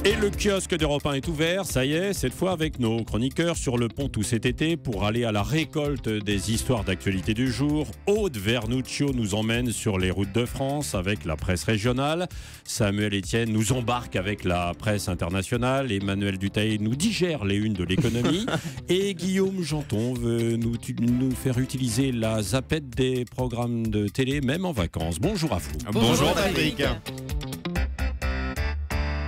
Et le kiosque d'Europe 1 est ouvert, ça y est, cette fois avec nos chroniqueurs sur le pont tout cet été pour aller à la récolte des histoires d'actualité du jour. Aude Vernuccio nous emmène sur les routes de France avec la presse régionale. Samuel Etienne nous embarque avec la presse internationale. Emmanuel Dutheil nous digère les unes de l'économie. Et Guillaume Janton veut nous faire utiliser la zapette des programmes de télé, même en vacances. Bonjour à vous. Bonjour Patrick.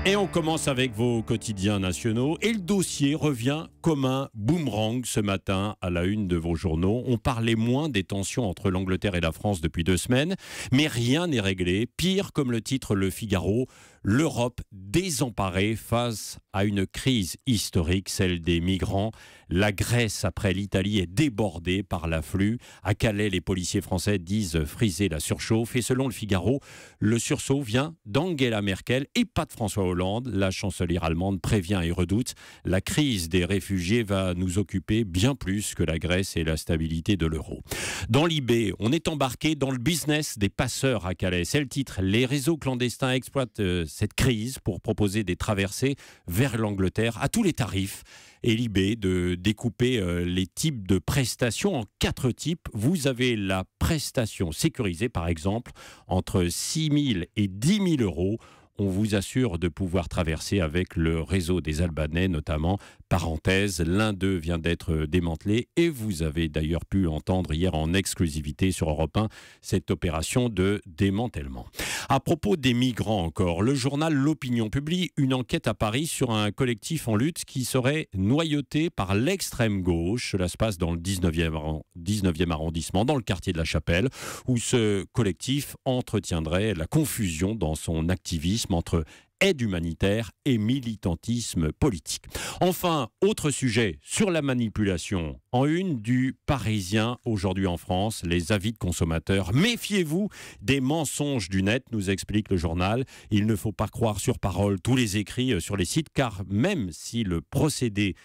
Et on commence avec vos quotidiens nationaux. Et le dossier revient comme un boomerang ce matin à la une de vos journaux. On parlait moins des tensions entre l'Angleterre et la France depuis 2 semaines, mais rien n'est réglé. Pire, comme le titre Le Figaro, l'Europe désemparée face à une crise historique, celle des migrants. La Grèce, après l'Italie, est débordée par l'afflux. À Calais, les policiers français disent friser la surchauffe. Et selon Le Figaro, le sursaut vient d'Angela Merkel et pas de François Hollande. La chancelière allemande prévient et redoute. La crise des réfugiés va nous occuper bien plus que la Grèce et la stabilité de l'euro. Dans l'IB, on est embarqué dans le business des passeurs à Calais. C'est le titre. Les réseaux clandestins exploitent cette crise pour proposer des traversées vers l'Angleterre à tous les tarifs. Et l'IB de découper les types de prestations en 4 types. Vous avez la prestation sécurisée, par exemple, entre 6 000 et 10 000 euros. On vous assure de pouvoir traverser avec le réseau des Albanais, notamment. Parenthèse, l'un d'eux vient d'être démantelé et vous avez d'ailleurs pu entendre hier en exclusivité sur Europe 1 cette opération de démantèlement. À propos des migrants encore, le journal L'Opinion publie une enquête à Paris sur un collectif en lutte qui serait noyauté par l'extrême gauche. Cela se passe dans le 19e arrondissement, dans le quartier de la Chapelle, où ce collectif entretiendrait la confusion dans son activisme entre aide humanitaire et militantisme politique. Enfin, autre sujet sur la manipulation. En une du Parisien aujourd'hui en France, les avis de consommateurs. Méfiez-vous des mensonges du net, nous explique le journal. Il ne faut pas croire sur parole tous les écrits sur les sites, car même si le procédé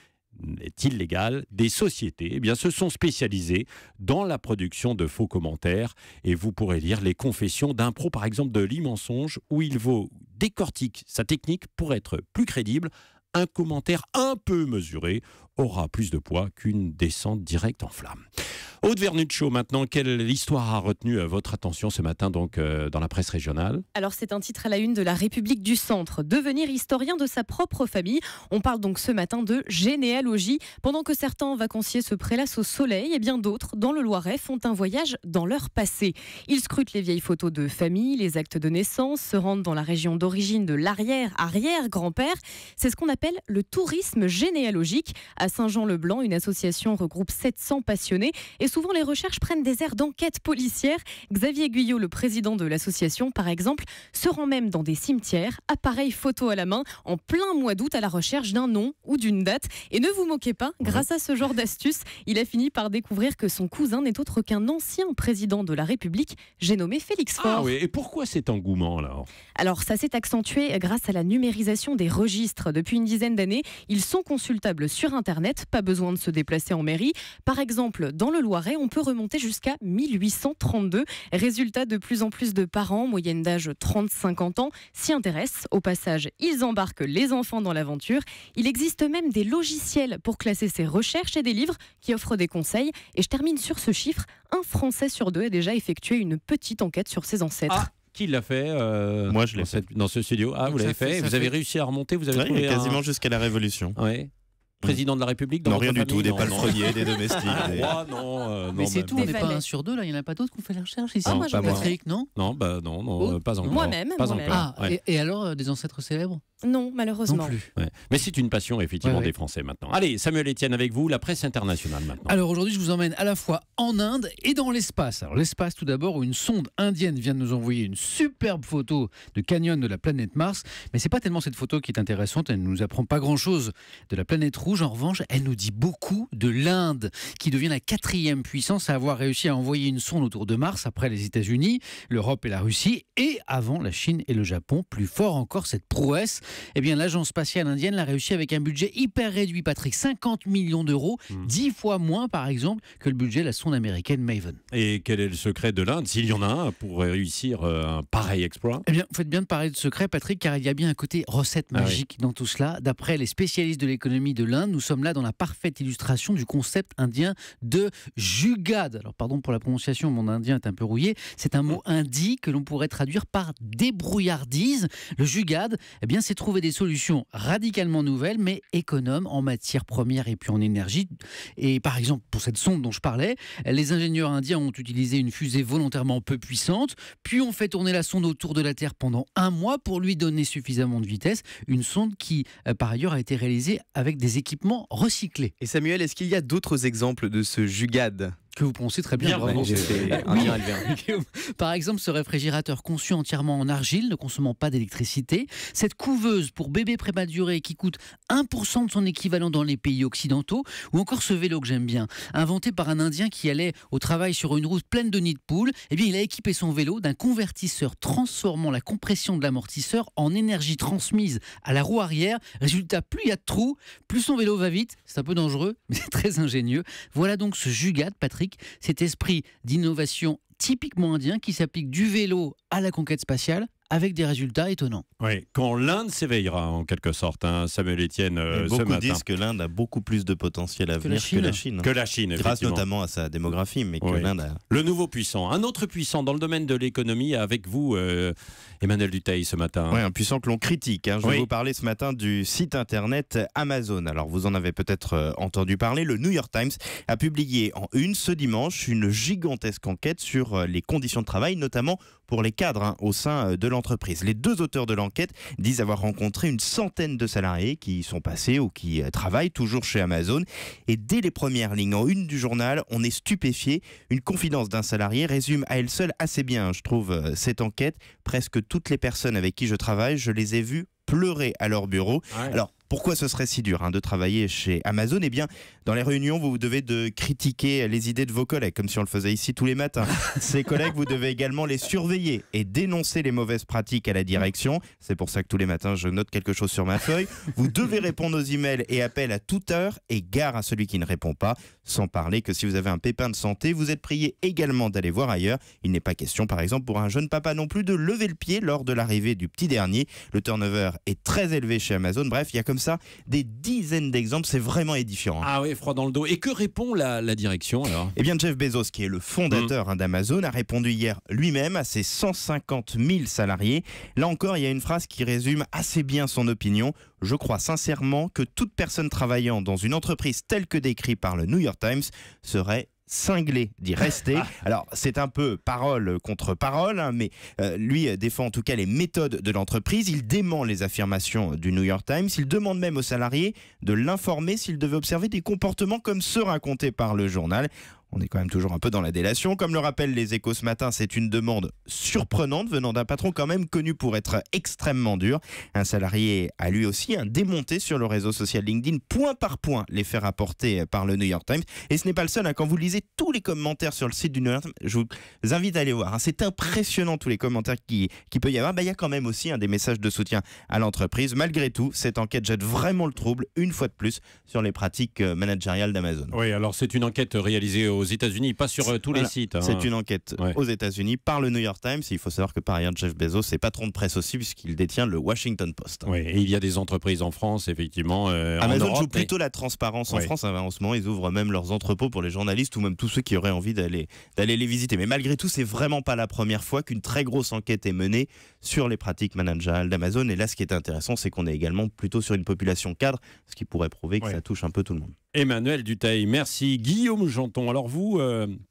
est illégal, des sociétés se sont spécialisées dans la production de faux commentaires et vous pourrez lire les confessions d'un pro par exemple de l'e-mensonge où il vous décortique sa technique pour être plus crédible. Un commentaire un peu mesuré aura plus de poids qu'une descente directe en flamme. Aude Vernuccio, maintenant, quelle histoire a retenu votre attention ce matin donc, dans la presse régionale ? Alors c'est un titre à la une de la République du Centre. Devenir historien de sa propre famille. On parle donc ce matin de généalogie. Pendant que certains vacanciers se prélassent au soleil, et bien d'autres, dans le Loiret, font un voyage dans leur passé. Ils scrutent les vieilles photos de famille, les actes de naissance, se rendent dans la région d'origine de l'arrière-arrière-grand-père. C'est ce qu'on appelle le tourisme généalogique. À Saint-Jean-le-Blanc, une association regroupe 700 passionnés et souvent les recherches prennent des airs d'enquête policière. Xavier Guyot, le président de l'association, par exemple, se rend même dans des cimetières, appareil photo à la main, en plein mois d'août à la recherche d'un nom ou d'une date. Et ne vous moquez pas, grâce à ce genre d'astuce, il a fini par découvrir que son cousin n'est autre qu'un ancien président de la République, j'ai nommé Félix Faure. Ah oui, et pourquoi cet engouement là ? Alors ça s'est accentué grâce à la numérisation des registres. Depuis une dizaine d'années, ils sont consultables sur Internet, pas besoin de se déplacer en mairie. Par exemple, dans le Loiret, on peut remonter jusqu'à 1832. Résultat, de plus en plus de parents, moyenne d'âge 30-50 ans, s'y intéressent. Au passage, ils embarquent les enfants dans l'aventure. Il existe même des logiciels pour classer ces recherches et des livres qui offrent des conseils. Et je termine sur ce chiffre, un Français sur 2 a déjà effectué une petite enquête sur ses ancêtres. Ah, qui l'a fait Moi, je l'ai fait. Dans ce studio. Ah, vous l'avez fait. Vous avez réussi à remonter. Vous avez trouvé quasiment jusqu'à la Révolution. Ouais. Président de la République dans Non, rien du tout, des Non, palefreniers, des domestiques. Mais c'est tout, on n'est pas un sur 2, là, il n'y en a pas d'autres qui ont fait la recherche ici. Non, pas moi. Patrick, non ? Non, pas encore. Moi-même. Pas encore. Ah, Ouais. et alors, des ancêtres célèbres ? Non, malheureusement. Non plus. Ouais. Mais c'est une passion effectivement des Français maintenant. Allez, Samuel Etienne avec vous, la presse internationale maintenant. Alors aujourd'hui, je vous emmène à la fois en Inde et dans l'espace. Alors l'espace tout d'abord, où une sonde indienne vient de nous envoyer une superbe photo de canyon de la planète Mars. Mais c'est pas tellement cette photo qui est intéressante, elle ne nous apprend pas grand-chose de la planète rouge. En revanche, elle nous dit beaucoup de l'Inde, qui devient la 4e puissance à avoir réussi à envoyer une sonde autour de Mars, après les États-Unis, l'Europe et la Russie, et avant la Chine et le Japon. Plus fort encore, cette prouesse Eh bien, l'agence spatiale indienne l'a réussi avec un budget hyper réduit, Patrick, 50 millions d'euros, 10 fois moins par exemple que le budget de la sonde américaine Maven. Et quel est le secret de l'Inde, s'il y en a un, pour réussir un pareil exploit? Eh bien, vous faites bien de parler de secret, Patrick, car il y a bien un côté recette magique dans tout cela. D'après les spécialistes de l'économie de l'Inde, nous sommes là dans la parfaite illustration du concept indien de jugad. Alors, pardon pour la prononciation, mon indien est un peu rouillé. C'est un mot hindi que l'on pourrait traduire par débrouillardise. Le jugad, eh bien, c'est trouver des solutions radicalement nouvelles, mais économes en matières premières et puis en énergie. Et par exemple, pour cette sonde dont je parlais, les ingénieurs indiens ont utilisé une fusée volontairement peu puissante, puis ont fait tourner la sonde autour de la Terre pendant 1 mois pour lui donner suffisamment de vitesse. Une sonde qui, par ailleurs, a été réalisée avec des équipements recyclés. Et Samuel, est-ce qu'il y a d'autres exemples de ce jugad? Que vous prononcez très bien, bravo. J'ai fait un Oui. lien à le faire. Par exemple, ce réfrigérateur conçu entièrement en argile, ne consommant pas d'électricité. Cette couveuse pour bébé prématuré qui coûte 1% de son équivalent dans les pays occidentaux. Ou encore ce vélo que j'aime bien, inventé par un Indien qui allait au travail sur une route pleine de nids de poules. Eh bien, il a équipé son vélo d'un convertisseur transformant la compression de l'amortisseur en énergie transmise à la roue arrière. Résultat, plus il y a de trous, plus son vélo va vite. C'est un peu dangereux, mais c'est très ingénieux. Voilà donc ce jugad, Patrick, cet esprit d'innovation typiquement indien qui s'applique du vélo à la conquête spatiale avec des résultats étonnants. Oui, quand l'Inde s'éveillera en quelque sorte, hein, Samuel Etienne, ce Beaucoup matin. disent que l'Inde a beaucoup plus de potentiel à venir que la Chine. Que la Chine, Grâce effectivement. notamment à sa démographie, mais que Oui. l'Inde a... Le nouveau puissant. Un autre puissant dans le domaine de l'économie avec vous, Emmanuel Dutheil, ce matin. Ouais, un puissant que l'on critique. Je vais Oui. vous parler ce matin du site internet Amazon. Alors vous en avez peut-être entendu parler. Le New York Times a publié en une ce dimanche une gigantesque enquête sur les conditions de travail, notamment pour les cadres au sein de l'entreprise. Les 2 auteurs de l'enquête disent avoir rencontré une centaine de salariés qui sont passés ou qui travaillent toujours chez Amazon. Et dès les premières lignes en une du journal, on est stupéfié. Une confidence d'un salarié résume à elle seule assez bien, je trouve, cette enquête. Presque toutes les personnes avec qui je travaille, je les ai vues pleurer à leur bureau. Ouais. Alors, pourquoi ce serait si dur de travailler chez Amazon? Eh bien, dans les réunions, vous devez de critiquer les idées de vos collègues, comme si on le faisait ici tous les matins. Ces collègues, vous devez également les surveiller et dénoncer les mauvaises pratiques à la direction. C'est pour ça que tous les matins, je note quelque chose sur ma feuille. Vous devez répondre aux emails et appels à toute heure et gare à celui qui ne répond pas. Sans parler que si vous avez un pépin de santé, vous êtes prié également d'aller voir ailleurs. Il n'est pas question, par exemple, pour un jeune papa non plus de lever le pied lors de l'arrivée du petit dernier. Le turnover est très élevé chez Amazon. Bref, il y a comme ça des dizaines d'exemples. C'est vraiment édifiant. Ah oui, froid dans le dos. Et que répond la direction alors? Eh bien, Jeff Bezos, qui est le fondateur d'Amazon, a répondu hier lui-même à ses 150 000 salariés. Là encore, il y a une phrase qui résume assez bien son opinion. Je crois sincèrement que toute personne travaillant dans une entreprise telle que décrite par le New York Times serait cinglé d'y rester. Alors, c'est un peu parole contre parole, mais lui défend en tout cas les méthodes de l'entreprise. Il dément les affirmations du New York Times. Il demande même aux salariés de l'informer s'il devait observer des comportements comme ceux racontés par le journal. On est quand même toujours un peu dans la délation. Comme le rappellent les Échos ce matin, c'est une demande surprenante venant d'un patron quand même connu pour être extrêmement dur. Un salarié a lui aussi démonté sur le réseau social LinkedIn point par point les faits rapportés par le New York Times. Et ce n'est pas le seul. Quand vous lisez tous les commentaires sur le site du New York Times, je vous invite à aller voir. C'est impressionnant tous les commentaires qui peut y avoir. Il y a quand même aussi des messages de soutien à l'entreprise. Malgré tout, cette enquête jette vraiment le trouble, une fois de plus, sur les pratiques managériales d'Amazon. Oui, alors c'est une enquête réalisée aux États-Unis, pas sur tous les sites. Hein. C'est une enquête aux États-Unis par le New York Times. Il faut savoir que par ailleurs, Jeff Bezos est patron de presse aussi puisqu'il détient le Washington Post. Oui, et il y a des entreprises en France, effectivement. Amazon en Europe, joue plutôt la transparence en France. En ce moment, ils ouvrent même leurs entrepôts pour les journalistes ou même tous ceux qui auraient envie d'aller les visiter. Mais malgré tout, c'est vraiment pas la première fois qu'une très grosse enquête est menée sur les pratiques managériales d'Amazon. Et là, ce qui est intéressant, c'est qu'on est également plutôt sur une population cadre, ce qui pourrait prouver que ça touche un peu tout le monde. Emmanuel Dutheil, merci. Guillaume Janton, alors vous,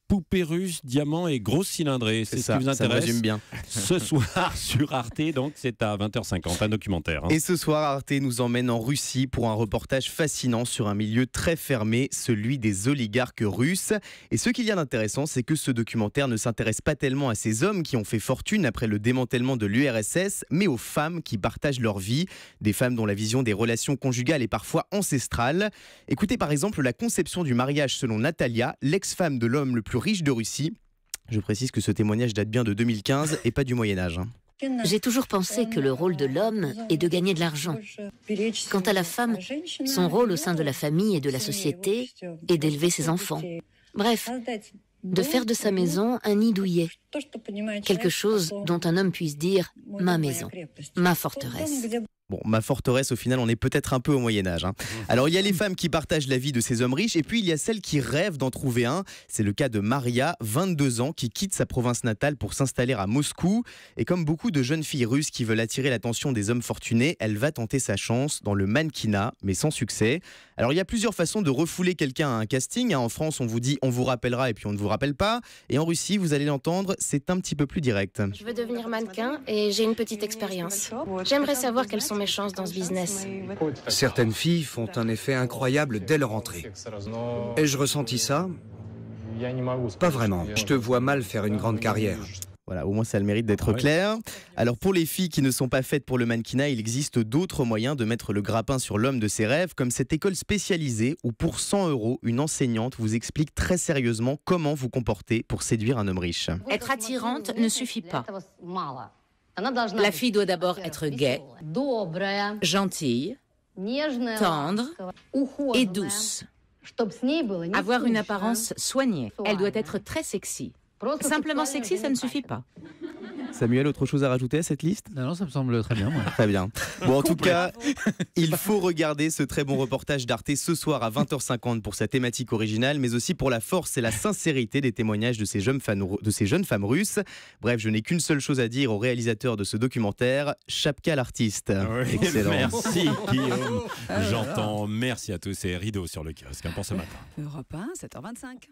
poupée russe, diamant et grosse cylindrée, c'est ce qui vous intéresse? Ça me résume bien. Ce soir sur Arte, donc c'est à 20h50, un documentaire. Hein. Et ce soir, Arte nous emmène en Russie pour un reportage fascinant sur un milieu très fermé, celui des oligarques russes. Et ce qu'il y a d'intéressant, c'est que ce documentaire ne s'intéresse pas tellement à ces hommes qui ont fait fortune après le démantèlement de l'URSS, mais aux femmes qui partagent leur vie, des femmes dont la vision des relations conjugales est parfois ancestrale. Écoutez par exemple la conception du mariage selon Natalia, l'ex-femme de l'homme le plus riche de Russie. Je précise que ce témoignage date bien de 2015 et pas du Moyen-Âge. J'ai toujours pensé que le rôle de l'homme est de gagner de l'argent. Quant à la femme, son rôle au sein de la famille et de la société est d'élever ses enfants. Bref, de faire de sa maison un nid douillet. Quelque chose dont un homme puisse dire « ma maison, ma forteresse ». Bon, ma forteresse, au final, on est peut-être un peu au Moyen-Âge. Alors, il y a les femmes qui partagent la vie de ces hommes riches, et puis il y a celles qui rêvent d'en trouver un. C'est le cas de Maria, 22 ans, qui quitte sa province natale pour s'installer à Moscou. Et comme beaucoup de jeunes filles russes qui veulent attirer l'attention des hommes fortunés, elle va tenter sa chance dans le mannequinat, mais sans succès. Alors, il y a plusieurs façons de refouler quelqu'un à un casting. En France, on vous dit « on vous rappellera » et puis on ne vous rappelle pas. Et en Russie, vous allez l'entendre, c'est un petit peu plus direct. Je veux devenir mannequin et j'ai une petite expérience. J'aimerais savoir quelles sont mes chances dans ce business. Certaines filles font un effet incroyable dès leur entrée. Ai-je ressenti ça? Pas vraiment. Je te vois mal faire une grande carrière. Voilà, au moins ça a le mérite d'être clair. Alors pour les filles qui ne sont pas faites pour le mannequinat, il existe d'autres moyens de mettre le grappin sur l'homme de ses rêves, comme cette école spécialisée où pour 100 €, une enseignante vous explique très sérieusement comment vous comporter pour séduire un homme riche. Être attirante ne suffit pas. La fille doit d'abord être gaie, gentille, tendre et douce. Avoir une apparence soignée. Elle doit être très sexy. Simplement sexy, ça ne suffit pas. Samuel, autre chose à rajouter à cette liste? Non, ça me semble très bien. Moi. Très bien. Bon, en tout cas, il faut regarder ce très bon reportage d'Arte ce soir à 20h50 pour sa thématique originale, mais aussi pour la force et la sincérité des témoignages de ces jeunes femmes russes. Bref, je n'ai qu'une seule chose à dire au réalisateur de ce documentaire, Chapka l'artiste. Oui, excellent. Merci Guillaume. J'entends. Merci à tous et rideau sur le kiosque pour ce matin. Europe 1, 7h25.